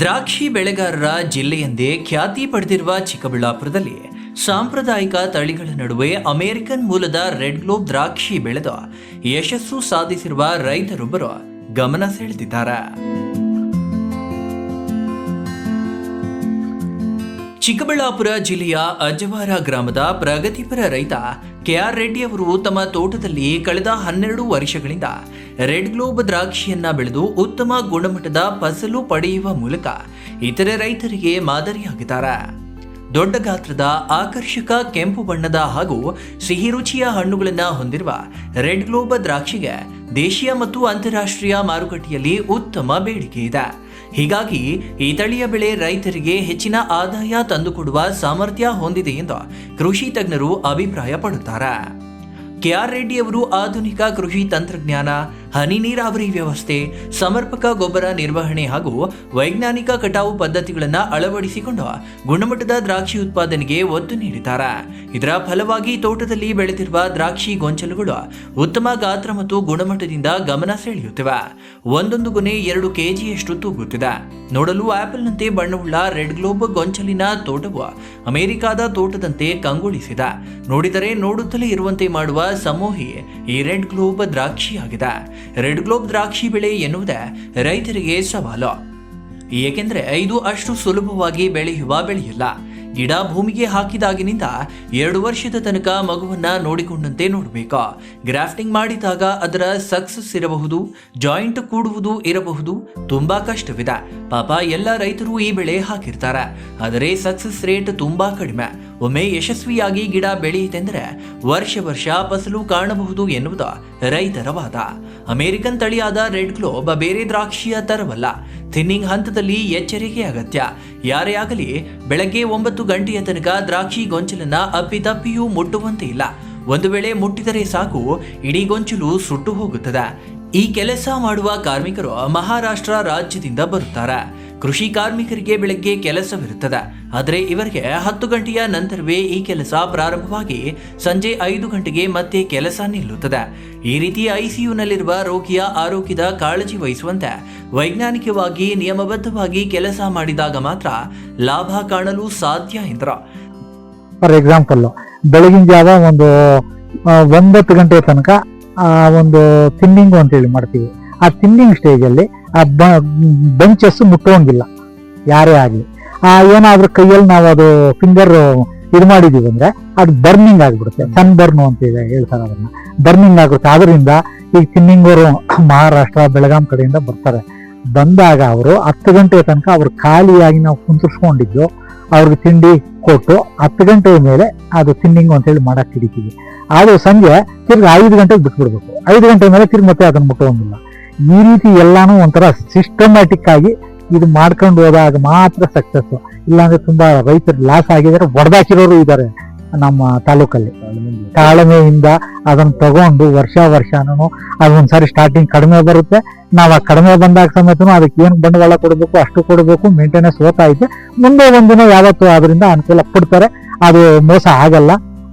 ದ್ರಾಕ್ಷಿ ಬೆಳೆಗಾರರ ಜಿಲ್ಲೆಯೆಂದೇ ಖ್ಯಾತಿ ಪಡೆದಿರುವ ಚಿಕ್ಕಬಳ್ಳಾಪುರದಲ್ಲಿ ಸಾಂಪ್ರದಾಯಿಕ ತಳಿಗಳ ನಡುವೆ ಅಮೆರಿಕನ್ ಮೂಲದ ರೆಡ್ ಗ್ಲೋಬ್ ದ್ರಾಕ್ಷಿ ಬೆಳೆದ ಯಶಸ್ಸು ಸಾಧಿಸಿರುವ ರೈತರೊಬ್ಬರು ಗಮನ ಸೆಳೆದಿದ್ದಾರೆ. ಚಿಕ್ಕಬಳ್ಳಾಪುರ ಜಿಲ್ಲೆಯ ಅಜ್ಜವಾರ ಗ್ರಾಮದ ಪ್ರಗತಿಪರ ರೈತ ಕೆಆರ್ ರೆಡ್ಡಿ ಅವರು ತಮ್ಮ ತೋಟದಲ್ಲಿ ಕಳೆದ 12 ವರ್ಷಗಳಿಂದ ರೆಡ್ ಗ್ಲೋಬ್ ದ್ರಾಕ್ಷಿಯನ್ನ ಬೆಳೆದು ಉತ್ತಮ ಗುಣಮಟ್ಟದ ಫಸಲು ಪಡೆಯುವ ಮೂಲಕ ಇತರೆ ರೈತರಿಗೆ ಮಾದರಿಯಾಗಿದ್ದಾರೆ. ದೊಡ್ಡ ಗಾತ್ರದ ಆಕರ್ಷಕ ಕೆಂಪು ಬಣ್ಣದ ಹಾಗೂ ಸಿಹಿ ರುಚಿಯ ಹಣ್ಣುಗಳನ್ನು ಹೊಂದಿರುವ ರೆಡ್ ಗ್ಲೋಬ್ ದ್ರಾಕ್ಷಿಗೆ ದೇಶೀಯ ಮತ್ತು ಅಂತಾರಾಷ್ಟ್ರೀಯ ಮಾರುಕಟ್ಟೆಯಲ್ಲಿ ಉತ್ತಮ ಬೇಡಿಕೆ ಇದೆ. ಹೀಗಾಗಿ ಈ ತಳಿಯ ಬೆಳೆ ರೈತರಿಗೆ ಹೆಚ್ಚಿನ ಆದಾಯ ತಂದುಕೊಡುವ ಸಾಮರ್ಥ್ಯ ಹೊಂದಿದೆ ಎಂದು ಕೃಷಿ ತಜ್ಞರು ಅಭಿಪ್ರಾಯ ಪಡುತ್ತಾರೆ. ಕೆಆರ್ ರೆಡ್ಡಿ ಅವರು ಆಧುನಿಕ ಕೃಷಿ ತಂತ್ರಜ್ಞಾನ, ಹನಿ ನೀರಾವರಿ ವ್ಯವಸ್ಥೆ, ಸಮರ್ಪಕ ಗೊಬ್ಬರ ನಿರ್ವಹಣೆ ಹಾಗೂ ವೈಜ್ಞಾನಿಕ ಕಟಾವು ಪದ್ಧತಿಗಳನ್ನು ಅಳವಡಿಸಿಕೊಂಡು ಗುಣಮಟ್ಟದ ದ್ರಾಕ್ಷಿ ಉತ್ಪಾದನೆಗೆ ಒತ್ತು ನೀಡಿದ್ದಾರೆ. ಇದರ ಫಲವಾಗಿ ತೋಟದಲ್ಲಿ ಬೆಳೆದಿರುವ ದ್ರಾಕ್ಷಿ ಗೊಂಚಲುಗಳು ಉತ್ತಮ ಗಾತ್ರ ಮತ್ತು ಗುಣಮಟ್ಟದಿಂದ ಗಮನ ಸೆಳೆಯುತ್ತಿವೆ. ಒಂದೊಂದು ಗೊನೆ 2 kgಯಷ್ಟು ತೂಗುತ್ತಿದೆ. ನೋಡಲು ಆಪಲ್ನಂತೆ ಬಣ್ಣವುಳ್ಳ ರೆಡ್ ಗ್ಲೋಬ್ ಗೊಂಚಲಿನ ತೋಟವು ಅಮೆರಿಕಾದ ತೋಟದಂತೆ ಕಂಗೊಳಿಸಿದೆ. ನೋಡಿದರೆ ನೋಡುತ್ತಲೇ ಇರುವಂತೆ ಮಾಡುವ ಸಮೂಹಿ ಈ ರೆಡ್ ಗ್ಲೋಬ್ ದ್ರಾಕ್ಷಿಯಾಗಿದೆ. ರೆಡ್ ಗ್ಲೋಬ್ ದ್ರಾಕ್ಷಿ ಬೆಳೆ ಎನ್ನುವುದೇ ರೈತರಿಗೆ ಸವಾಲು. ಏಕೆಂದರೆ ಇದು ಅಷ್ಟು ಸುಲಭವಾಗಿ ಬೆಳೆಯುವ ಬೆಳೆಯಲ್ಲ. ಗಿಡ ಭೂಮಿಗೆ ಹಾಕಿದಾಗಿನಿಂದ 2 ವರ್ಷದ ತನಕ ಮಗುವನ್ನ ನೋಡಿಕೊಂಡಂತೆ ನೋಡಬೇಕು. ಗ್ರಾಫ್ಟಿಂಗ್ ಮಾಡಿದಾಗ ಅದರ ಸಕ್ಸಸ್ ಇರಬಹುದು, ಜಾಯಿಂಟ್ ಕೂಡುವುದು ಇರಬಹುದು, ತುಂಬಾ ಕಷ್ಟವಿದೆ. ಪಾಪ ಎಲ್ಲ ರೈತರು ಈ ಬೆಳೆ ಹಾಕಿರ್ತಾರೆ, ಆದರೆ ಸಕ್ಸಸ್ ರೇಟ್ ತುಂಬಾ ಕಡಿಮೆ. ಒಮ್ಮೆ ಯಶಸ್ವಿಯಾಗಿ ಗಿಡ ಬೆಳೆಯಿತೆಂದರೆ ವರ್ಷ ಫಸಲು ಕಾಣಬಹುದು ಎನ್ನುವುದು ರೈತರ ವಾದ. ಅಮೆರಿಕನ್ ತಳಿಯಾದ ರೆಡ್ ಗ್ಲೋಬ್ ಬೇರೆ ದ್ರಾಕ್ಷಿಯ ತರವಲ್ಲ. ಥಿನ್ನಿಂಗ್ ಹಂತದಲ್ಲಿ ಎಚ್ಚರಿಕೆ ಅಗತ್ಯ. ಯಾರೇ ಆಗಲಿ ಬೆಳಗ್ಗೆ 9 ಗಂಟೆಯ ತನಕ ದ್ರಾಕ್ಷಿ ಗೊಂಚಲನ್ನ ಅಪ್ಪಿತಪ್ಪಿಯೂ ಮುಟ್ಟುವಂತೆ ಇಲ್ಲ. ಒಂದು ವೇಳೆ ಮುಟ್ಟಿದರೆ ಸಾಕು, ಇಡೀ ಗೊಂಚಲು ಸುಟ್ಟು ಹೋಗುತ್ತದೆ. ಈ ಕೆಲಸ ಮಾಡುವ ಕಾರ್ಮಿಕರು ಮಹಾರಾಷ್ಟ್ರ ರಾಜ್ಯದಿಂದ ಬರುತ್ತಾರೆ. ಕೃಷಿ ಕಾರ್ಮಿಕರಿಗೆ ಬೆಳಗ್ಗೆ ಕೆಲಸವಿರುತ್ತದೆ, ಆದರೆ ಇವರಿಗೆ 10 ಗಂಟೆಯ ನಂತರವೇ ಈ ಕೆಲಸ ಪ್ರಾರಂಭವಾಗಿ ಸಂಜೆ 5 ಗಂಟೆಗೆ ಮತ್ತೆ ಕೆಲಸ ನಿಲ್ಲುತ್ತದೆ. ಈ ರೀತಿ ಐಸಿಯುನಲ್ಲಿರುವ ರೋಗಿಯ ಆರೋಗ್ಯದ ಕಾಳಜಿ ವಹಿಸುವಂತೆ ವೈಜ್ಞಾನಿಕವಾಗಿ ನಿಯಮಬದ್ಧವಾಗಿ ಕೆಲಸ ಮಾಡಿದಾಗ ಮಾತ್ರ ಲಾಭ ಕಾಣಲು ಸಾಧ್ಯ ಎಂದರು. ಫಾರ್ ಎಕ್ಸಾಂಪಲ್, ಬೆಳಗಿನ ಜಾವ ಒಂದು 9 ಗಂಟೆ ತನಕ ಒಂದು ಥಿನ್ನಿಂಗ್ ಅಂತೇಳಿ ಮಾಡ್ತೀವಿ. ಆ ಥಿನ್ನಿಂಗ್ ಸ್ಟೇಜಲ್ಲಿ ಆ ಬೆಂಚಸ್ ಮುಟ್ಟುವಂಗಿಲ್ಲ ಯಾರೇ ಆಗಲಿ. ಏನಾದ್ರೂ ಕೈಯಲ್ಲಿ ನಾವು ಅದು ಫಿಂಗರ್ ಇದು ಮಾಡಿದೀವಿ ಅಂದ್ರೆ ಅದು ಬರ್ನಿಂಗ್ ಆಗ್ಬಿಡುತ್ತೆ. ಸನ್ ಬರ್ನು ಅಂತ ಹೇಳ್ತಾರೆ, ಅದನ್ನ ಬರ್ನಿಂಗ್ ಆಗುತ್ತೆ. ಆದ್ರಿಂದ ಈಗ ಥಿನ್ನಿಂಗ್ ಅವರು ಮಹಾರಾಷ್ಟ್ರ ಬೆಳಗಾಂ ಕಡೆಯಿಂದ ಬರ್ತಾರೆ. ಬಂದಾಗ ಅವರು 10 ಗಂಟೆ ತನಕ ಅವ್ರು ಖಾಲಿಯಾಗಿ ನಾವು ಕುಂತರ್ಸ್ಕೊಂಡಿದ್ದು ಅವ್ರಿಗೆ ತಿಂಡಿ ಕೊಟ್ಟು 10 ಗಂಟೆಯ ಮೇಲೆ ಅದು ಥಿನ್ನಿಂಗ್ ಅಂತೇಳಿ ಮಾಡಕ್ ಹಿಡಿತೀವಿ. ಅದು ಸಂಜೆ ತಿರ್ಗಿ 5 ಗಂಟೆಗೆ ಬಿಟ್ಬಿಡ್ಬೇಕು. 5 ಗಂಟೆ ಮೇಲೆ ತಿರ್ಗಿ ಮತ್ತೆ ಅದನ್ನ ಮುಟ್ಟುವಂಗಿಲ್ಲ. ಈ ರೀತಿ ಎಲ್ಲಾನು ಒಂಥರ ಸಿಸ್ಟಮ್ಯಾಟಿಕ್ ಆಗಿ ಇದು ಮಾಡ್ಕೊಂಡು ಹೋದಾಗ ಮಾತ್ರ ಸಕ್ಸಸ್. ಇಲ್ಲಾಂದ್ರೆ ತುಂಬಾ ರೈತರು ಲಾಸ್ ಆಗಿದ್ದಾರೆ, ಒಡೆದಾಕಿರೋರು ಇದ್ದಾರೆ ನಮ್ಮ ತಾಲೂಕಲ್ಲಿ. ತಾಳ್ಮೆಯಿಂದ ಅದನ್ನ ತಗೊಂಡು ವರ್ಷನೂ ಅದೊಂದ್ಸಾರಿ ಸ್ಟಾರ್ಟಿಂಗ್ ಕಡಿಮೆ ಬರುತ್ತೆ. ನಾವು ಆ ಕಡಿಮೆ ಬಂದಾಗ ಸಮೇತನು ಅದಕ್ಕೆ ಏನು ಬಂಡವಾಳ ಕೊಡಬೇಕು ಅಷ್ಟು ಕೊಡಬೇಕು. ಮೇಂಟೆನೆನ್ಸ್ ಹೋಗ್ತಾ ಮುಂದೆ ಒಂದಿನ ಯಾವತ್ತು ಅದರಿಂದ ಅನುಕೂಲ ಪಡ್ತಾರೆ. ಅದು ಮೋಸ ಆಗಲ್ಲ.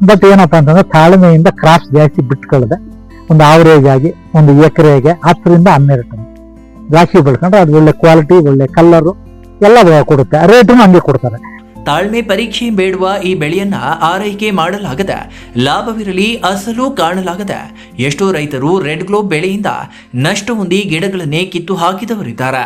ಬಟ್ ಏನಪ್ಪಾ ಅಂತಂದ್ರೆ ತಾಳ್ಮೆಯಿಂದ ಕ್ರಾಪ್ಸ್ ಜಾಸ್ತಿ ಬಿಟ್ಕೊಳ್ಳದೆ ಒಂದು ಆವರೇಜ್ ಆಗಿ ಒಂದು ಎಕರೆಗೆ 10 ರಿಂದ 12 ಟನ್ ದ್ರಾಕ್ಷಿ ಬೆಳ್ಕೊಂಡ್ರೆ ಅದು ಒಳ್ಳೆ ಕ್ವಾಲಿಟಿ, ಒಳ್ಳೆ ಕಲರು ಎಲ್ಲ ಕೊಡುತ್ತೆ. ರೇಟು ಹಂಗೆ ಕೊಡ್ತಾರೆ. ತಾಳ್ಮೆ ಪರೀಕ್ಷೆ ಬೇಡುವ ಈ ಬೆಳೆಯನ್ನ ಆರೈಕೆ ಮಾಡಲಾಗದೆ, ಲಾಭವಿರಲಿ ಅಸಲು ಕಾಣಲಾಗದೆ ಎಷ್ಟೋ ರೈತರು ರೆಡ್ ಗ್ಲೋಬ್ ಬೆಳೆಯಿಂದ ನಷ್ಟ ಹೊಂದಿ ಗಿಡಗಳನ್ನೇ ಕಿತ್ತು ಹಾಕಿದವರಿದ್ದಾರೆ.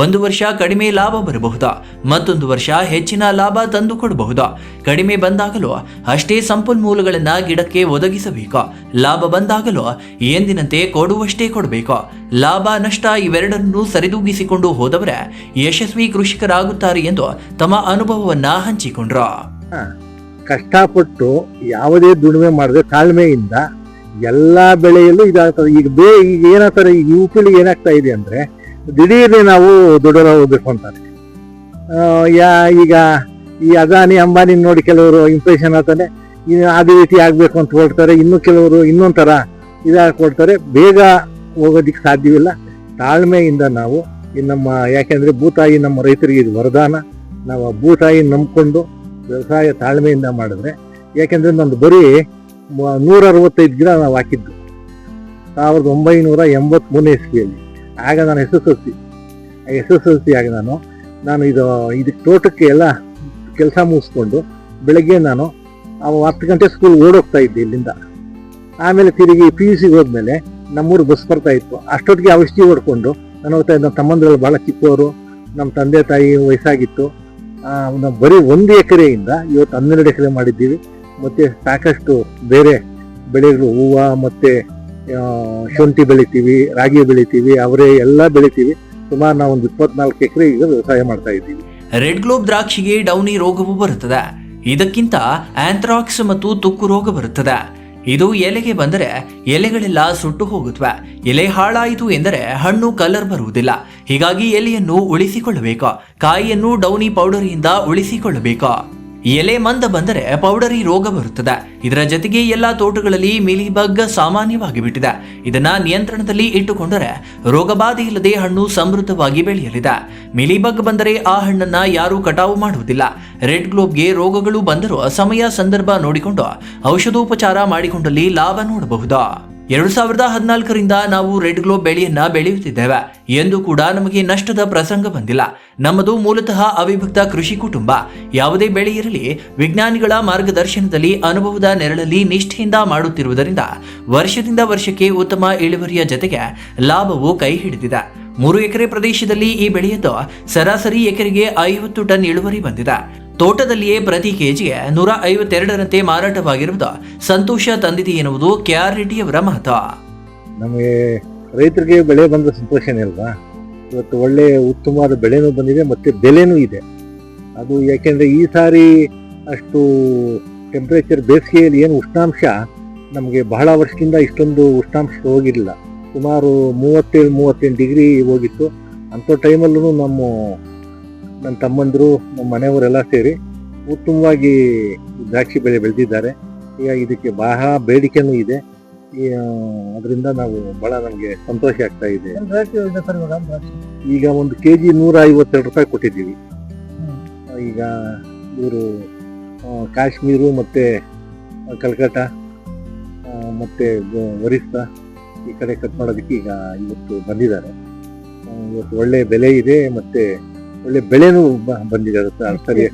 1 ವರ್ಷ ಕಡಿಮೆ ಲಾಭ ಬರಬಹುದು, ಮತ್ತೊಂದು ವರ್ಷ ಹೆಚ್ಚಿನ ಲಾಭ ತಂದು ಕೊಡಬಹುದು. ಕಡಿಮೆ ಬಂದಾಗಲೂ ಅಷ್ಟೇ ಸಂಪನ್ಮೂಲಗಳನ್ನ ಗಿಡಕ್ಕೆ ಒದಗಿಸಬೇಕು. ಲಾಭ ಬಂದಾಗಲೂ ಎಂದಿನಂತೆ ಕೊಡುವಷ್ಟೇ ಕೊಡಬೇಕು. ಲಾಭ ನಷ್ಟ ಇವೆರಡನ್ನೂ ಸರಿದೂಗಿಸಿಕೊಂಡು ಹೋದವರೇ ಯಶಸ್ವಿ ಕೃಷಿಕರಾಗುತ್ತಾರೆ ಎಂದು ತಮ್ಮ ಅನುಭವವನ್ನ ಹಂಚಿಕೊಂಡ್ರು. ಕಷ್ಟಪಟ್ಟು ಯಾವುದೇ ದುಡಿಮೆ ಮಾಡದೆ ತಾಳ್ಮೆಯಿಂದ ಎಲ್ಲಾ ಬೆಳೆಯಲ್ಲೂ ಇದಾಗ್ತದೆ. ಈಗ ಏನಾಗ್ತಾರೆ, ಈಗ ಯುಪಿಲಿ ಏನಾಗ್ತಾ ಇದೆ ಅಂದ್ರೆ ದಿಢೀರ್ನೆ ನಾವು ದುಡ್ಡು ಹೋಗ್ಬೇಕು ಅಂತಾರೆ. ಈಗ ಈ ಅದಾನಿ ಅಂಬಾನಿ ನೋಡಿ ಕೆಲವರು ಇಂಪ್ರೆಷನ್ ಆಗ್ತಾನೆ, ಅದೇ ರೀತಿ ಆಗ್ಬೇಕು ಅಂತ ಹೊರಡ್ತಾರೆ. ಇನ್ನು ಕೆಲವರು ಇನ್ನೊಂಥರ ಇದಾಕೊಡ್ತಾರೆ. ಬೇಗ ಹೋಗೋದಿಕ್ಕೆ ಸಾಧ್ಯವಿಲ್ಲ. ತಾಳ್ಮೆಯಿಂದ ನಾವು ನಮ್ಮ ಯಾಕೆಂದ್ರೆ ಭೂತಾಯಿ ನಮ್ಮ ರೈತರಿಗೆ ಇದು ವರದಾನ. ನಾವು ಆ ಭೂತಾಯಿ ನಂಬ್ಕೊಂಡು ವ್ಯವಸಾಯ ತಾಳ್ಮೆಯಿಂದ ಮಾಡಿದ್ರೆ, ಯಾಕೆಂದ್ರೆ ನಂದು ಬರೀ 165 ಗಿಡ ನಾವು ಹಾಕಿದ್ದು 1983 ಇಸ್ವಿಯಲ್ಲಿ. ಆಗ ನಾನು ಎಸ್ ಎಸ್ ಎಲ್ ಸಿ ಆಗ ನಾನು ನಾನು ಇದಕ್ಕೆ ತೋಟಕ್ಕೆ ಎಲ್ಲ ಕೆಲಸ ಮುಗಿಸ್ಕೊಂಡು ಬೆಳಗ್ಗೆ ನಾನು 10 ಗಂಟೆ ಸ್ಕೂಲ್ ಓಡೋಗ್ತಾ ಇದ್ದೆ ಇಲ್ಲಿಂದ. ಆಮೇಲೆ ತಿರುಗಿ PUC ಹೋದ್ಮೇಲೆ ನಮ್ಮೂರು ಬಸ್ ಬರ್ತಾ ಇತ್ತು. ಅಷ್ಟೊತ್ತಿಗೆ ಔಷಧಿ ಹೊಡ್ಕೊಂಡು ನಾನು ಹೋಗ್ತಾ ಇದ್ದ. ನಮ್ಮ ತಮ್ಮಂದ್ರಲ್ಲಿ ಬಹಳ ಚಿಕ್ಕವರು, ನಮ್ಮ ತಂದೆ ತಾಯಿ ವಯಸ್ಸಾಗಿತ್ತು. ನಾವು ಬರೀ 1 ಎಕರೆಯಿಂದ ಇವತ್ತು 12 ಎಕರೆ ಮಾಡಿದ್ದೀವಿ. ಮತ್ತೆ ಸಾಕಷ್ಟು ಬೇರೆ ಬೆಳೆಗಳು, ಹೂವು ಮತ್ತೆ ಶುಂಠಿ ಬೆಳಿತೀವಿ, ರಾಗಿ ಬೆಳಿತೀವಿ, ಅವರೇ ಎಲ್ಲ ಬೆಳಿತೀವಿ. ಸುಮಾರು ನಾವು ಒಂದು 24 ಎಕರೆ ಈಗ ವ್ಯವಸಾಯ ಮಾಡ್ತಾ ಇದ್ದೀವಿ. ರೆಡ್ ಗ್ಲೋಬ್ ದ್ರಾಕ್ಷಿಗೆ ಡೌನಿ ರೋಗವು ಬರುತ್ತದೆ. ಇದಕ್ಕಿಂತ ಆಂಥ್ರಾಕ್ಸ್ ಮತ್ತು ತುಕ್ಕು ರೋಗ ಬರುತ್ತದೆ. ಇದು ಎಲೆಗೆ ಬಂದರೆ ಎಲೆಗಳೆಲ್ಲ ಸುಟ್ಟು ಹೋಗುತ್ತವೆ. ಎಲೆ ಹಾಳಾಯಿತು ಎಂದರೆ ಹಣ್ಣು ಕಲರ್ ಬರುವುದಿಲ್ಲ. ಹೀಗಾಗಿ ಎಲೆಯನ್ನು ಉಳಿಸಿಕೊಳ್ಳಬೇಕು. ಕಾಯಿಯನ್ನು ಡೌನಿ ಪೌಡರಿಯಿಂದ ಉಳಿಸಿಕೊಳ್ಳಬೇಕು. ಎಲೆ ಮಂದ ಬಂದರೆ ಪೌಡರಿ ರೋಗ ಬರುತ್ತದೆ. ಇದರ ಜೊತೆಗೆ ಎಲ್ಲಾ ತೋಟಗಳಲ್ಲಿ ಮಿಲಿಬಗ್ ಸಾಮಾನ್ಯವಾಗಿ ಬಿಟ್ಟಿದೆ. ಇದನ್ನ ನಿಯಂತ್ರಣದಲ್ಲಿ ಇಟ್ಟುಕೊಂಡರೆ ರೋಗಬಾಧೆ ಇಲ್ಲದೆ ಹಣ್ಣು ಸಮೃದ್ಧವಾಗಿ ಬೆಳೆಯಲಿದೆ. ಮಿಲಿಬಗ್ ಬಂದರೆ ಆ ಹಣ್ಣನ್ನ ಯಾರೂ ಕಟಾವು ಮಾಡುವುದಿಲ್ಲ. ರೆಡ್ ಗ್ಲೋಬ್ಗೆ ರೋಗಗಳು ಬಂದರೂ ಸಮಯ ಸಂದರ್ಭ ನೋಡಿಕೊಂಡು ಔಷಧೋಪಚಾರ ಮಾಡಿಕೊಂಡಲ್ಲಿ ಲಾಭ ನೋಡಬಹುದು. 2014ರಿಂದ ನಾವು ರೆಡ್ ಗ್ಲೋಬ್ ಬೆಳೆಯನ್ನ ಬೆಳೆಯುತ್ತಿದ್ದೇವೆ ಎಂದು ಕೂಡ ನಮಗೆ ನಷ್ಟದ ಪ್ರಸಂಗ ಬಂದಿಲ್ಲ. ನಮ್ಮದು ಮೂಲತಃ ಅವಿಭಕ್ತ ಕೃಷಿ ಕುಟುಂಬ. ಯಾವುದೇ ಬೆಳೆ ಇರಲಿ ವಿಜ್ಞಾನಿಗಳ ಮಾರ್ಗದರ್ಶನದಲ್ಲಿ ಅನುಭವದ ನೆರಳಲ್ಲಿ ನಿಷ್ಠೆಯಿಂದ ಮಾಡುತ್ತಿರುವುದರಿಂದ ವರ್ಷದಿಂದ ವರ್ಷಕ್ಕೆ ಉತ್ತಮ ಇಳುವರಿಯ ಜೊತೆಗೆ ಲಾಭವು ಕೈ ಹಿಡಿದಿದೆ. 3 ಎಕರೆ ಪ್ರದೇಶದಲ್ಲಿ ಈ ಬೆಳೆಯದ್ದು ಸರಾಸರಿ ಎಕರೆಗೆ 50 ಟನ್ ಇಳುವರಿ ಬಂದಿದೆ. ತೋಟದಲ್ಲಿಯೇ ಪ್ರತಿ ಕೆಜಿಗೆ 152ರಂತೆ ಮಾರಾಟವಾಗಿರುವುದು ಸಂತೋಷ ತಂದಿದೆ ಎನ್ನುವುದು KR ರೆಡ್ಡಿಯವರ ಮಾತು. ನಮಗೆ ರೈತರಿಗೆ ಬೆಳೆ ಬಂದ ಸಂತೋಷನೇ ಅಲ್ವಾ. ಇವತ್ತು ಒಳ್ಳೆ ಉತ್ತಮವಾದ ಬೆಳೆನೂ ಬಂದಿದೆ ಮತ್ತೆ ಬೆಲೆನೂ ಇದೆ. ಅದು ಯಾಕೆಂದ್ರೆ ಈ ಸಾರಿ ಅಷ್ಟು ಟೆಂಪರೇಚರ್, ಬೇಸಿಗೆಯಲ್ಲಿ ಏನು ಉಷ್ಣಾಂಶ ನಮಗೆ ಬಹಳ ವರ್ಷದಿಂದ ಇಷ್ಟೊಂದು ಉಷ್ಣಾಂಶ ಹೋಗಿರಲಿಲ್ಲ. ಸುಮಾರು 37-38 ಡಿಗ್ರಿ ಹೋಗಿತ್ತು. ಅಂಥ ಟೈಮಲ್ಲೂ ನನ್ನ ತಮ್ಮಂದರು, ನಮ್ಮ ಮನೆಯವರೆಲ್ಲ ಸೇರಿ ಉತ್ತಮವಾಗಿ ದ್ರಾಕ್ಷಿ ಬೆಳೆ ಬೆಳೆದಿದ್ದಾರೆ. ಈಗ ಇದಕ್ಕೆ ಬಹಳ ಬೇಡಿಕೆನೂ ಇದೆ. ಅದರಿಂದ ನಾವು ಬಹಳ ನಮಗೆ ಸಂತೋಷ ಆಗ್ತಾ ಇದೆ. ಈಗ 1 kg 152 ರೂಪಾಯಿ ಕೊಟ್ಟಿದ್ದೀವಿ. ಈಗ ಇವರು ಕಾಶ್ಮೀರು ಮತ್ತೆ ಕಲ್ಕಟ್ಟ ಮತ್ತೆ ಒರಿಸ್ಸಾ ಈ ಕಡೆ ಕಟ್ ಮಾಡೋದಕ್ಕೆ ಈಗ ಇವತ್ತು ಬಂದಿದ್ದಾರೆ. ಇವತ್ತು ಒಳ್ಳೆ ಬೆಲೆ ಇದೆ ಮತ್ತೆ ಒಳ್ಳೆ ಬೆಳೆನೂ ಬಂದಿದೆ. ಸರಿ,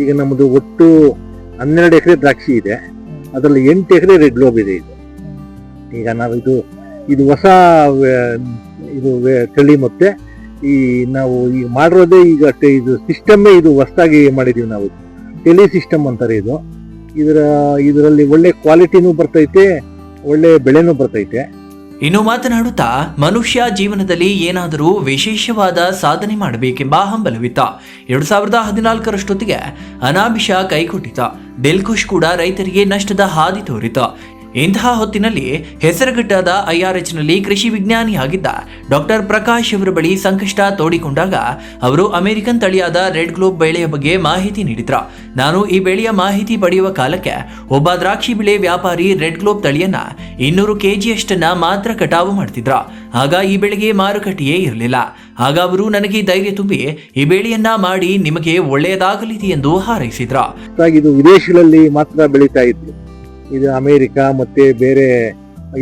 ಈಗ ನಮ್ಮದು ಒಟ್ಟು 12 ಎಕರೆ ದ್ರಾಕ್ಷಿ ಇದೆ. ಅದರಲ್ಲಿ 8 ಎಕರೆ ರೆಡ್ ಗ್ಲೋಬ್ ಇದೆ. ಈಗ ನಾವು ಇದು ಹೊಸ ತಳಿ ಮತ್ತೆ ನಾವು ಈಗ ಮಾಡಿರೋದೇ ಈಗ ಇದು ಸಿಸ್ಟಮ್ಮೇ ಇದು ಹೊಸದಾಗಿ ಮಾಡಿದೀವಿ ನಾವು. ಟೆಲಿ ಸಿಸ್ಟಮ್ ಅಂತಾರೆ ಇದು. ಇದರಲ್ಲಿ ಒಳ್ಳೆ ಕ್ವಾಲಿಟಿನೂ ಬರ್ತೈತೆ, ಒಳ್ಳೆ ಬೆಳೆನೂ ಬರ್ತೈತೆ. ಇನ್ನು ಮಾತನಾಡುತ್ತಾ ಮನುಷ್ಯ ಜೀವನದಲ್ಲಿ ಏನಾದರೂ ವಿಶೇಷವಾದ ಸಾಧನೆ ಮಾಡಬೇಕೆಂಬ ಹಂಬಲವಿತ್ತ. 2014ರಷ್ಟೊತ್ತಿಗೆ ಅನಾಭಿಷ ಕೈಕೊಟ್ಟಿತ. ದಿಲ್ಖುಷ್ ಕೂಡ ರೈತರಿಗೆ ನಷ್ಟದ ಹಾದಿ ತೋರಿತ. ಇಂತಹ ಹೊತ್ತಿನಲ್ಲಿ ಹೆಸರುಗಟ್ಟಾದ IRHನಲ್ಲಿ ಕೃಷಿ ವಿಜ್ಞಾನಿಯಾಗಿದ್ದ ಡಾಕ್ಟರ್ ಪ್ರಕಾಶ್ ಅವರ ಬಳಿ ಸಂಕಷ್ಟ ತೋಡಿಕೊಂಡಾಗ ಅವರು ಅಮೆರಿಕನ್ ತಳಿಯಾದ ರೆಡ್ ಗ್ಲೋಬ್ ಬೆಳೆಯ ಬಗ್ಗೆ ಮಾಹಿತಿ ನೀಡಿದ್ರು. ನಾನು ಈ ಬೆಳೆಯ ಮಾಹಿತಿ ಪಡೆಯುವ ಕಾಲಕ್ಕೆ ಒಬ್ಬ ದ್ರಾಕ್ಷಿ ಬೆಳೆ ವ್ಯಾಪಾರಿ ರೆಡ್ ಗ್ಲೋಬ್ ತಳಿಯನ್ನ 200 kgಯಷ್ಟನ್ನ ಮಾತ್ರ ಕಟಾವು ಮಾಡ್ತಿದ್ರ. ಆಗ ಈ ಬೆಳೆಗೆ ಮಾರುಕಟ್ಟೆಯೇ ಇರಲಿಲ್ಲ. ಆಗ ಅವರು ನನಗೆ ಧೈರ್ಯ ತುಂಬಿ ಈ ಬೆಳೆಯನ್ನ ಮಾಡಿ ನಿಮಗೆ ಒಳ್ಳೆಯದಾಗಲಿದೆ ಎಂದು ಹಾರೈಸಿದ್ರ. ಇದು ವಿದೇಶಗಳಲ್ಲಿ ಮಾತ್ರ ಬೆಳೀತಾ ಇತ್ತು. ಇದು ಅಮೇರಿಕ ಮತ್ತೆ ಬೇರೆ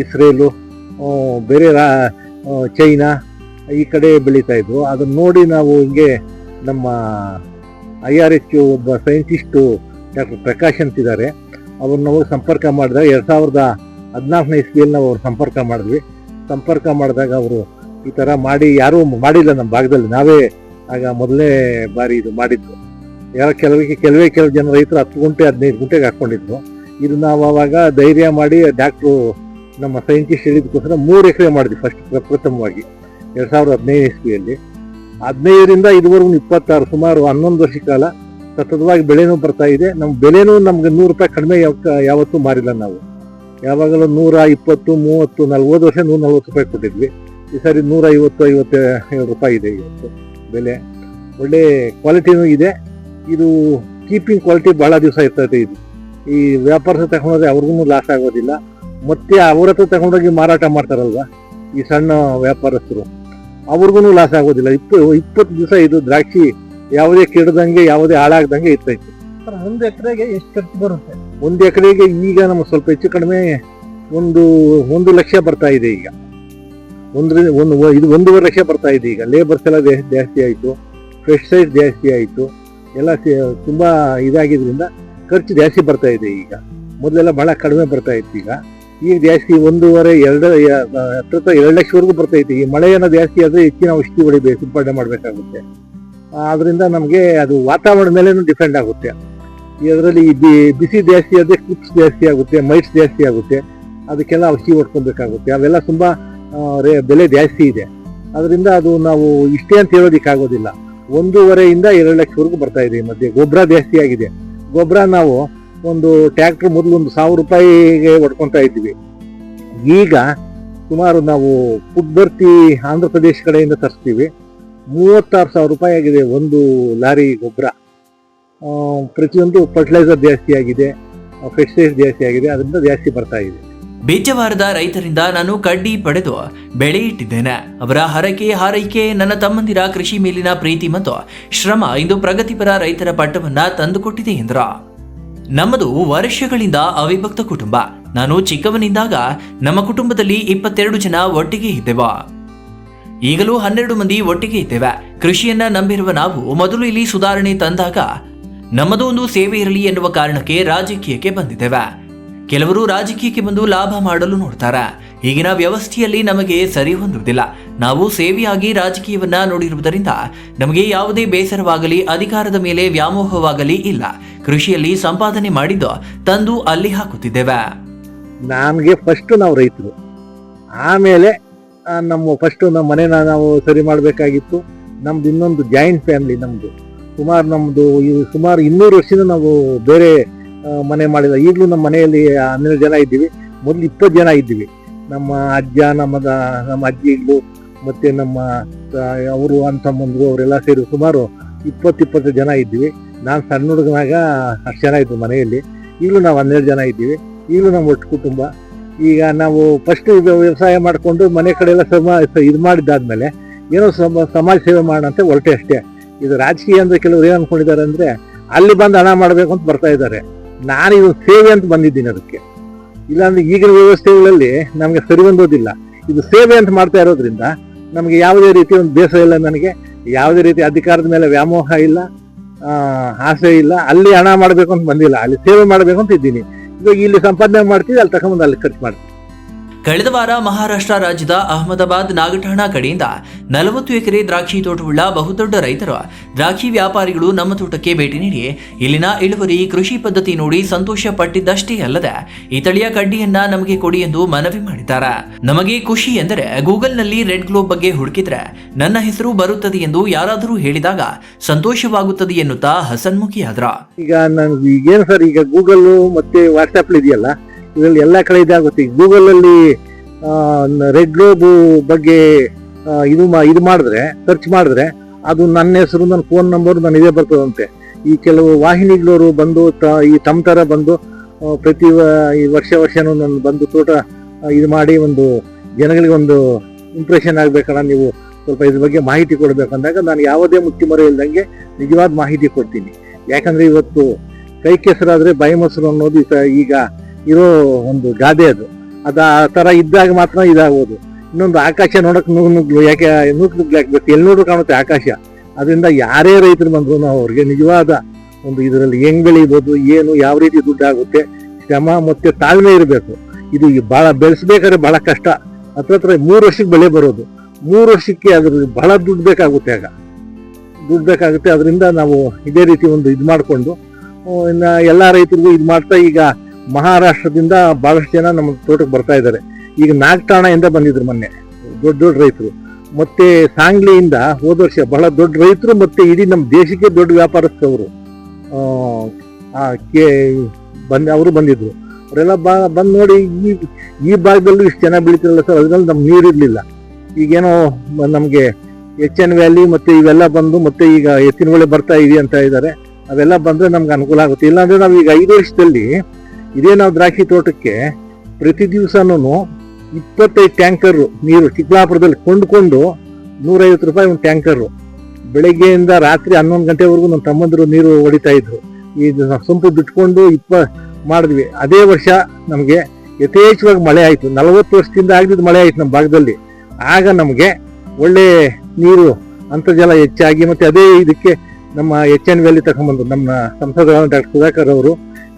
ಇಸ್ರೇಲು, ಬೇರೆ ಚೈನಾ ಈ ಕಡೆ ಬೆಳೀತಾ ಇದ್ರು. ಅದನ್ನ ನೋಡಿ ನಾವು ಹಿಂಗೆ ನಮ್ಮ IRH ಒಬ್ಬ ಸೈಂಟಿಸ್ಟು ಡಾಕ್ಟರ್ ಪ್ರಕಾಶ್ ಅಂತಿದ್ದಾರೆ, ಅವ್ರು ನಾವು ಸಂಪರ್ಕ ಮಾಡಿದಾಗ 2014ನೇ ಇಸ್ವಿಯಲ್ಲಿ ನಾವು ಅವ್ರು ಸಂಪರ್ಕ ಮಾಡಿದ್ವಿ. ಸಂಪರ್ಕ ಮಾಡಿದಾಗ ಅವರು ಈ ಥರ ಮಾಡಿ, ಯಾರೂ ಮಾಡಿಲ್ಲ ನಮ್ಮ ಭಾಗದಲ್ಲಿ, ನಾವೇ ಆಗ ಮೊದಲನೇ ಬಾರಿ ಇದು ಮಾಡಿದ್ದು. ಕೆಲವೇ ಜನ ರೈತರು 10 ಗುಂಟೆ 15 ಗುಂಟೆಗೆ ಹಾಕ್ಕೊಂಡಿದ್ರು. ಇದು ನಾವು ಅವಾಗ ಧೈರ್ಯ ಮಾಡಿ ಡಾಕ್ಟ್ರು ನಮ್ಮ ಸೈಂಟಿಸ್ಟ್ ಹೇಳಿದಕ್ಕೋಸ್ಕರ 3 ಎಕರೆ ಮಾಡಿದ್ವಿ ಫಸ್ಟ್ ಪ್ರಥಮವಾಗಿ 2015 ಇಸ್ವಿಯಲ್ಲಿ. 15ರಿಂದ ಇದುವರೆಗೂ 26, ಸುಮಾರು 11 ವರ್ಷ ಕಾಲ ಸತತವಾಗಿ ಬೆಳೆನೂ ಬರ್ತಾ ಇದೆ. ನಮ್ಮ ಬೆಲೆನೂ ನಮ್ಗೆ 100 ರೂಪಾಯಿ ಕಡಿಮೆ ಯಾವತ್ತೂ ಮಾರಿಲ್ಲ ನಾವು. ಯಾವಾಗಲೂ 120, 30, 40 ವರ್ಷ 140 ರೂಪಾಯಿ ಕೊಟ್ಟಿದ್ವಿ. ಈ ಸಾರಿ 150-157 ರೂಪಾಯಿ ಇದೆ ಇವತ್ತು ಬೆಲೆ. ಒಳ್ಳೆ ಕ್ವಾಲಿಟಿನೂ ಇದೆ. ಇದು ಕೀಪಿಂಗ್ ಕ್ವಾಲಿಟಿ ಬಹಳ ದಿವಸ ಇರ್ತದೆ. ಇದು ಈ ವ್ಯಾಪಾರಸ್ಥರು ತಗೊಂಡ್ರೆ ಅವ್ರಿಗೂ ಲಾಸ್ ಆಗೋದಿಲ್ಲ. ಮತ್ತೆ ಅವ್ರ ಹತ್ರ ತಗೊಂಡೋಗಿ ಮಾರಾಟ ಮಾಡ್ತಾರಲ್ವ ಈ ಸಣ್ಣ ವ್ಯಾಪಾರಸ್ಥರು, ಅವ್ರಿಗೂ ಲಾಸ್ ಆಗೋದಿಲ್ಲ. 20 ದಿವಸ ಇದು ದ್ರಾಕ್ಷಿ ಯಾವುದೇ ಕೆಡದಂಗೆ ಯಾವುದೇ ಹಾಳಾಗದಂಗೆ ಇರ್ತೈತೆ. 1 ಎಕರೆಗೆ ಎಷ್ಟು ಖರ್ಚು ಬರುತ್ತೆ? 1 ಎಕರೆಗೆ ಈಗ ನಮ್ಗೆ ಸ್ವಲ್ಪ ಹೆಚ್ಚು ಕಡಿಮೆ 1 ಲಕ್ಷ ಬರ್ತಾ ಇದೆ. ಈಗ ಇದು 1.5 ಲಕ್ಷ ಬರ್ತಾ ಇದೆ. ಈಗ ಲೇಬರ್ಸ್ ಎಲ್ಲ ಜಾಸ್ತಿ ಆಯ್ತು, ಪೆಸ್ಟಿಸೈಡ್ ಜಾಸ್ತಿ ಆಯಿತು, ಎಲ್ಲ ತುಂಬ ಇದಾಗಿದ್ರಿಂದ ಖರ್ಚು ಜಾಸ್ತಿ ಬರ್ತಾ ಇದೆ. ಈಗ ಮೊದಲೆಲ್ಲ ಭಾಳ ಕಡಿಮೆ ಬರ್ತಾ ಇತ್ತು, ಈಗ ಜಾಸ್ತಿ 1.5-2 ಲಕ್ಷವರೆಗೂ ಬರ್ತೈತಿ. ಈ ಮಳೆಯನ್ನು ಜಾಸ್ತಿ ಆದರೆ ಹೆಚ್ಚಿನ ಔಷಧಿ ಹೊಡಿಬೇಕು, ಸಿಂಪಡಣೆ ಮಾಡಬೇಕಾಗುತ್ತೆ. ಆದ್ರಿಂದ ನಮಗೆ ಅದು ವಾತಾವರಣದ ಮೇಲೇನು ಡಿಪೆಂಡ್ ಆಗುತ್ತೆ. ಇದರಲ್ಲಿ ಬಿಸಿ ಜಾಸ್ತಿ ಆದರೆ ಕ್ಲಿಪ್ಸ್ ಜಾಸ್ತಿ ಆಗುತ್ತೆ, ಮೈಟ್ಸ್ ಜಾಸ್ತಿ ಆಗುತ್ತೆ, ಅದಕ್ಕೆಲ್ಲ ಔಷಧಿ ಹೊಡ್ಕೊಬೇಕಾಗುತ್ತೆ. ಅವೆಲ್ಲ ತುಂಬ ಬೆಲೆ ಜಾಸ್ತಿ ಇದೆ. ಅದರಿಂದ ಅದು ನಾವು ಇಷ್ಟೇ ಅಂತ ಹೇಳೋದಕ್ಕಾಗೋದಿಲ್ಲ. 1.5-2 ಲಕ್ಷವರೆಗೂ ಬರ್ತಾ ಇದೆ. ಈ ಮಧ್ಯೆ ಗೊಬ್ಬರ ಜಾಸ್ತಿ ಆಗಿದೆ. ಗೊಬ್ಬರ ನಾವು ಒಂದು ಟ್ರ್ಯಾಕ್ಟರ್ ಮೊದಲು 1,000 ರೂಪಾಯಿಗೆ ಹೊಡ್ಕೊತಾ ಇದ್ವಿ. ಈಗ ಸುಮಾರು ನಾವು ಪುಟ್ಬರ್ತಿ ಆಂಧ್ರ ಪ್ರದೇಶ ಕಡೆಯಿಂದ ತರಿಸ್ತೀವಿ. 36,000 ರೂಪಾಯಿ ಆಗಿದೆ ಒಂದು ಲಾರಿ ಗೊಬ್ಬರ. ಪ್ರತಿಯೊಂದು ಫರ್ಟಿಲೈಸರ್ ಜಾಸ್ತಿ ಆಗಿದೆ, ಪೆಸ್ಟಿಸೈಡ್ ಜಾಸ್ತಿ ಆಗಿದೆ, ಅದರಿಂದ ಜಾಸ್ತಿ ಬರ್ತಾ ಇದೆ. ಬೇಜವಾರದ ರೈತರಿಂದ ನಾನು ಕಡ್ಡಿ ಪಡೆದು ಬೆಳೆ ಇಟ್ಟಿದ್ದೇನೆ. ಅವರ ಹರಕೆ ಹಾರೈಕೆ, ನನ್ನ ತಮ್ಮಂದಿರ ಕೃಷಿ ಮೇಲಿನ ಪ್ರೀತಿ ಮತ್ತು ಶ್ರಮ ಇಂದು ಪ್ರಗತಿಪರ ರೈತರ ಪಟ್ಟವನ್ನ ತಂದುಕೊಟ್ಟಿದೆ ಎಂದರು. ನಮ್ಮದು ವರ್ಷಗಳಿಂದ ಅವಿಭಕ್ತ ಕುಟುಂಬ. ನಾನು ಚಿಕ್ಕವನಿದ್ದಾಗ ನಮ್ಮ ಕುಟುಂಬದಲ್ಲಿ 22 ಜನ ಒಟ್ಟಿಗೆ ಇದ್ದೆವು. ಈಗಲೂ 12 ಮಂದಿ ಒಟ್ಟಿಗೆ ಇದ್ದೇವೆ. ಕೃಷಿಯನ್ನ ನಂಬಿರುವ ನಾವು ಮೊದಲು ಇಲ್ಲಿ ಸುಧಾರಣೆ ತಂದಾಗ ನಮ್ಮದು ಒಂದು ಸೇವೆ ಇರಲಿ ಎನ್ನುವ ಕಾರಣಕ್ಕೆ ರಾಜಕೀಯಕ್ಕೆ ಬಂದಿದ್ದೇವೆ. ಕೆಲವರು ರಾಜಕೀಯಕ್ಕೆ ಬಂದು ಲಾಭ ಮಾಡಲು ನೋಡ್ತಾರೆ. ಈಗಿನ ವ್ಯವಸ್ಥೆಯಲ್ಲಿ ನಮಗೆ ಸರಿ ಹೊಂದುವುದಿಲ್ಲ. ನಾವು ಸೇವೆಯಾಗಿ ರಾಜಕೀಯವನ್ನ ನೋಡಿರುವುದರಿಂದ ನಮಗೆ ಯಾವುದೇ ಬೇಸರವಾಗಲಿ, ಅಧಿಕಾರದ ಮೇಲೆ ವ್ಯಾಮೋಹವಾಗಲಿ ಇಲ್ಲ. ಕೃಷಿಯಲ್ಲಿ ಸಂಪಾದನೆ ಮಾಡಿದ್ದು ತಂದು ಅಲ್ಲಿ ಹಾಕುತ್ತಿದ್ದೇವೆ. ನಮಗೆ ಫಸ್ಟ್ ನಾವು ರೈತರು, ಆಮೇಲೆ ನಮ್ಮ ಮನೆನ ನಾವು ಸರಿ ಮಾಡಬೇಕಾಗಿತ್ತು. ನಮ್ದು ಇನ್ನೊಂದು ಜಾಯಿಂಟ್ ಫ್ಯಾಮಿಲಿ. ಸುಮಾರು 200 ವರ್ಷದಿಂದ ನಾವು ಬೇರೆ ಮನೆ ಮಾಡಿಲ್ಲ. ಈಗಲೂ ನಮ್ಮ ಮನೆಯಲ್ಲಿ 12 ಜನ ಇದ್ದೀವಿ. ಮೊದಲು 20 ಜನ ಇದ್ದೀವಿ. ನಮ್ಮ ಅಜ್ಜ, ನಮ್ಮ ಅಜ್ಜಿಗಳು ಮತ್ತೆ ನಮ್ಮ ಅವರು ಅಂತಮ್ಮಂದ್ರು ಅವರೆಲ್ಲ ಸೇರಿ ಸುಮಾರು 20 ಜನ ಇದ್ದೀವಿ. ನಾನು ಸಣ್ಣ ಹುಡುಗನಾಗ ಅಷ್ಟು ಜನ ಇದ್ವಿ ಮನೆಯಲ್ಲಿ. ಈಗಲೂ ನಾವು 12 ಜನ ಇದ್ದೀವಿ. ಈಗಲೂ ನಮ್ಮ ಒಟ್ಟು ಕುಟುಂಬ. ಈಗ ನಾವು ಫಸ್ಟ್ ವ್ಯವಸಾಯ ಮಾಡಿಕೊಂಡು ಮನೆ ಕಡೆ ಎಲ್ಲ ಇದು ಮಾಡಿದ್ದಾದ್ಮೇಲೆ ಏನೋ ಸಮಾಜ ಸೇವೆ ಮಾಡೋಂತ ಹೊರಟೆ ಅಷ್ಟೇ. ಇದು ರಾಜಕೀಯ ಅಂದ್ರೆ ಕೆಲವರು ಏನು ಅನ್ಕೊಂಡಿದ್ದಾರೆ ಅಂದ್ರೆ ಅಲ್ಲಿ ಬಂದು ಹಣ ಮಾಡಬೇಕು ಅಂತ ಬರ್ತಾ ಇದ್ದಾರೆ. ನಾನು ಇದು ಸೇವೆ ಅಂತ ಬಂದಿದ್ದೀನಿ ಅದಕ್ಕೆ. ಇಲ್ಲಾಂದ್ರೆ ಈಗಿನ ವ್ಯವಸ್ಥೆಗಳಲ್ಲಿ ನಮಗೆ ಸರಿ ಹೊಂದೋದಿಲ್ಲ. ಇದು ಸೇವೆ ಅಂತ ಮಾಡ್ತಾ ಇರೋದ್ರಿಂದ ನಮಗೆ ಯಾವುದೇ ರೀತಿ ಒಂದು ಬೇಸರ ಇಲ್ಲ, ನನಗೆ ಯಾವುದೇ ರೀತಿ ಅಧಿಕಾರದ ಮೇಲೆ ವ್ಯಾಮೋಹ ಇಲ್ಲ, ಆಸೆ ಇಲ್ಲ. ಅಲ್ಲಿ ಹಣ ಮಾಡಬೇಕು ಅಂತ ಬಂದಿಲ್ಲ, ಅಲ್ಲಿ ಸೇವೆ ಮಾಡಬೇಕು ಅಂತ ಇದ್ದೀನಿ. ಇವಾಗ ಇಲ್ಲಿ ಸಂಪಾದನೆ ಮಾಡ್ತೀವಿ, ಅಲ್ಲಿ ತಗೊಂಡು ಅಲ್ಲಿ ಖರ್ಚು ಮಾಡ್ತೀವಿ. ಕಳೆದ ವಾರ ಮಹಾರಾಷ್ಟ್ರ ರಾಜ್ಯದ ಅಹಮದಾಬಾದ್ ನಾಗಠಾಣ ಕಡೆಯಿಂದ 40 ಎಕರೆ ದ್ರಾಕ್ಷಿ ತೋಟವುಳ್ಳ ಬಹುದೊಡ್ಡ ರೈತರು, ದ್ರಾಕ್ಷಿ ವ್ಯಾಪಾರಿಗಳು ನಮ್ಮ ತೋಟಕ್ಕೆ ಭೇಟಿ ನೀಡಿ ಇಲ್ಲಿನ ಇಳುವರಿ, ಕೃಷಿ ಪದ್ಧತಿ ನೋಡಿ ಸಂತೋಷ ಪಟ್ಟಿದ್ದಷ್ಟೇ ಅಲ್ಲದೆ ಈ ತಳಿಯ ಕಡ್ಡಿಯನ್ನ ನಮಗೆ ಕೊಡಿ ಎಂದು ಮನವಿ ಮಾಡಿದ್ದಾರೆ. ನಮಗೆ ಖುಷಿ ಎಂದರೆ ಗೂಗಲ್ನಲ್ಲಿ ರೆಡ್ ಗ್ಲೋಬ್ ಬಗ್ಗೆ ಹುಡುಕಿದ್ರೆ ನನ್ನ ಹೆಸರು ಬರುತ್ತದೆ ಎಂದು ಯಾರಾದರೂ ಹೇಳಿದಾಗ ಸಂತೋಷವಾಗುತ್ತದೆ ಎನ್ನುತ್ತಾ ಹಸನ್ಮುಖಿಯಾದ್ರ. ಈಗ ಈಗೇನು ಸರ್, ಈಗ ಗೂಗಲ್ ಮತ್ತೆ ವಾಟ್ಸ್ಆಪ್ ಇದೆಯಲ್ಲ, ಇದರಲ್ಲಿ ಎಲ್ಲ ಕಡೆ ಇದಾಗುತ್ತೆ. ಗೂಗಲ್ ಅಲ್ಲಿ ರೆಡ್ ಗ್ಲೋಬ್ ಬಗ್ಗೆ ಇದು ಮಾಡಿದ್ರೆ, ಸರ್ಚ್ ಮಾಡಿದ್ರೆ ಅದು ನನ್ನ ಹೆಸರು, ನನ್ನ ಫೋನ್ ನಂಬರ್ ನನ್ನ ಇದೇ ಬರ್ತದಂತೆ. ಈ ಕೆಲವು ವಾಹಿನಿಗಳವರು ಬಂದು ಈ ತಮ್ಮ ತರ ಬಂದು ಪ್ರತಿ ವರ್ಷನೂ ನನ್ನ ಬಂದು ತೋಟ ಇದು ಮಾಡಿ ಒಂದು ಜನಗಳಿಗೆ ಒಂದು ಇಂಪ್ರೆಷನ್ ಆಗ್ಬೇಕಲ್ಲ, ನೀವು ಸ್ವಲ್ಪ ಇದ್ರ ಬಗ್ಗೆ ಮಾಹಿತಿ ಕೊಡ್ಬೇಕಂದಾಗ ನಾನು ಯಾವುದೇ ಮುಚ್ಚುಮರೆ ಇಲ್ದಂಗೆ ನಿಜವಾದ ಮಾಹಿತಿ ಕೊಡ್ತೀನಿ. ಯಾಕಂದ್ರೆ ಇವತ್ತು ಕೈ ಕೆಸರಾದ್ರೆ ಬಾಯಿ ಮೊಸರು ಅನ್ನೋದು ಈಗ ಇರೋ ಒಂದು ಗಾದೆ. ಅದು ಆ ತರ ಇದ್ದಾಗ ಮಾತ್ರ ಇದಾಗೋದು. ಇನ್ನೊಂದು ಆಕಾಶ ನೋಡಕ್ ನುಗ್ಲು, ಯಾಕೆ ನುಗ್ಲಾಕ್ಬೇಕು, ಎಲ್ಲಿ ನೋಡ್ರು ಕಾಣುತ್ತೆ ಆಕಾಶ. ಅದರಿಂದ ಯಾರೇ ರೈತರು ಬಂದ್ರು ನಾವು ಅವ್ರಿಗೆ ನಿಜವಾದ ಒಂದು ಇದರಲ್ಲಿ ಹೆಂಗ್ ಬೆಳಿಬೋದು, ಏನು ಯಾವ ರೀತಿ ದುಡ್ಡಾಗುತ್ತೆ, ಶ್ರಮ ಮತ್ತೆ ತಾಳ್ಮೆ ಇರಬೇಕು. ಇದು ಬಹಳ ಬೆಳೆಸ್ಬೇಕಾದ್ರೆ ಬಹಳ ಕಷ್ಟ. ಹತ್ರ 3 ವರ್ಷಕ್ಕೆ ಬೆಳೆ ಬರೋದು, 3 ವರ್ಷಕ್ಕೆ ಅದ್ರ ಬಹಳ ದುಡ್ಡು ಬೇಕಾಗುತ್ತೆ. ಅದರಿಂದ ನಾವು ಇದೇ ರೀತಿ ಒಂದು ಇದು ಮಾಡಿಕೊಂಡು ಇನ್ನು ಎಲ್ಲ ರೈತರಿಗೂ ಇದು ಮಾಡ್ತಾ, ಈಗ ಮಹಾರಾಷ್ಟ್ರದಿಂದ ಬಹಳಷ್ಟು ಜನ ನಮ್ಮ ತೋಟಕ್ಕೆ ಬರ್ತಾ ಇದ್ದಾರೆ. ಈಗ ನಾಗಠಾಣೆಯಿಂದ ಬಂದಿದ್ರು ಮೊನ್ನೆ ದೊಡ್ಡ ರೈತರು, ಮತ್ತೆ ಸಾಂಗ್ಲಿಯಿಂದ ಹೋದ ವರ್ಷ ಬಹಳ ದೊಡ್ಡ ರೈತರು, ಮತ್ತೆ ಇಡೀ ನಮ್ಮ ದೇಶಕ್ಕೆ ದೊಡ್ಡ ವ್ಯಾಪಾರಸ್ಥರು ಅವರು ಬಂದಿದ್ರು. ಅವರೆಲ್ಲ ಬಂದು ನೋಡಿ ಈ ಭಾಗದಲ್ಲೂ ಇಷ್ಟು ಚೆನ್ನಾಗಿ ಬೆಳಿತಿರಲ್ಲ ಸರ್, ಅದ್ರಲ್ಲಿ ನಮ್ಗೆ ನೀರಿರ್ಲಿಲ್ಲ. ಈಗೇನೋ ನಮಗೆ HN ವ್ಯಾಲಿ ಮತ್ತೆ ಇವೆಲ್ಲ ಬಂದು ಮತ್ತೆ ಈಗ ಎತ್ತಿನ ಹೊಳೆ ಬರ್ತಾ ಇದೆ ಅಂತ ಇದ್ದಾರೆ. ಅವೆಲ್ಲ ಬಂದ್ರೆ ನಮ್ಗೆ ಅನುಕೂಲ ಆಗುತ್ತೆ. ಇಲ್ಲಾಂದ್ರೆ ನಾವು ಈಗ 5 ವರ್ಷದಲ್ಲಿ ಇದೇ ನಾವು ದ್ರಾಕ್ಷಿ ತೋಟಕ್ಕೆ ಪ್ರತಿ ದಿವಸನೂ 25 ಟ್ಯಾಂಕರ್ ನೀರು ಚಿಕ್ಕಬಳ್ಳಾಪುರದಲ್ಲಿ ಕೊಂಡ್ಕೊಂಡು 150 ರೂಪಾಯಿ ಒಂದು ಟ್ಯಾಂಕರ್. ಬೆಳಗ್ಗೆಯಿಂದ ರಾತ್ರಿ 11 ಗಂಟೆವರೆಗೂ ನಮ್ಮ ತಮ್ಮಂದರು ನೀರು ಹೊಡಿತಾ ಇದ್ರು. ಈಗ ಸೊಂಪು ಬಿಟ್ಕೊಂಡು ಮಾಡಿದ್ವಿ. ಅದೇ ವರ್ಷ ನಮಗೆ ಯಥೇಚ್ಛವಾಗಿ ಮಳೆ ಆಯ್ತು. 40 ವರ್ಷದಿಂದ ಆಗದಿದ್ದು ಮಳೆ ಆಯ್ತು ನಮ್ಮ ಭಾಗದಲ್ಲಿ. ಆಗ ನಮಗೆ ಒಳ್ಳೆ ನೀರು ಅಂತರ್ಜಲ ಹೆಚ್ಚಾಗಿ ಮತ್ತೆ ಅದೇ ಇದಕ್ಕೆ ನಮ್ಮ HN ವ್ಯಾಲಿ ತಗೊಂಬಂದ್ರು ನಮ್ಮ ಸಂಸದರಾದ ಡಾಕ್ಟರ್ ಸುಧಾಕರ್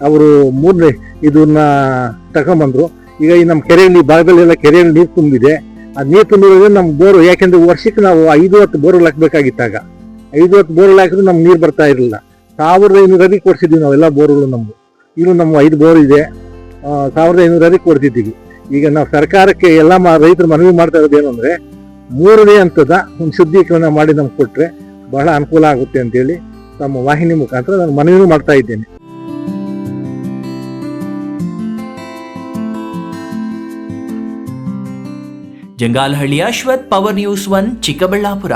ಅವರು ಮೂರನೇ ಇದನ್ನ ತಗೊಂಬಂದ್ರು. ಈಗ ಈ ನಮ್ಮ ಕೆರೆಯಲ್ಲಿ ಭಾಗದಲ್ಲೆಲ್ಲ ಕೆರೆಯಲ್ಲಿ ನೀರು ತುಂಬಿದೆ. ಆ ನೀರು ತುಂಬಿರೋದ್ರಿಂದ ನಮ್ಮ ಬೋರು, ಯಾಕೆಂದ್ರೆ ವರ್ಷಕ್ಕೆ ನಾವು 5-10 ಬೋರ್ವೆಲ್ ಹಾಕ್ಬೇಕಾಗಿತ್ತಾಗ 5-10 ಬೋರ್ವೆಲ್ ಹಾಕಿದ್ರು ನಮ್ಗೆ ನೀರು ಬರ್ತಾ ಇರಲಿಲ್ಲ. 1500 ಅಡಿ ಕೊಡ್ಸಿದ್ವಿ ನಾವೆಲ್ಲ ಬೋರ್ಗಳು. ನಮ್ಗೆ ಇನ್ನು ನಮ್ಮ 5 ಬೋರ್ ಇದೆ, 1500 ಅಡಿ ಕೊಡ್ತಿದ್ದೀವಿ. ಈಗ ನಾವು ಸರ್ಕಾರಕ್ಕೆ ಎಲ್ಲ ರೈತರು ಮನವಿ ಮಾಡ್ತಾ ಇರೋದು ಏನು ಅಂದ್ರೆ 3ನೇ ಹಂತದ ಒಂದು ಶುದ್ಧೀಕರಣ ಮಾಡಿ ನಮ್ಗೆ ಕೊಟ್ರೆ ಬಹಳ ಅನುಕೂಲ ಆಗುತ್ತೆ ಅಂತೇಳಿ ತಮ್ಮ ವಾಹಿನಿ ಮುಖಾಂತರ ನಾನು ಮನವಿ ಮಾಡ್ತಾ ಇದ್ದೇನೆ. Jangalahalli Ashwath, power news 1, Chikkaballapur.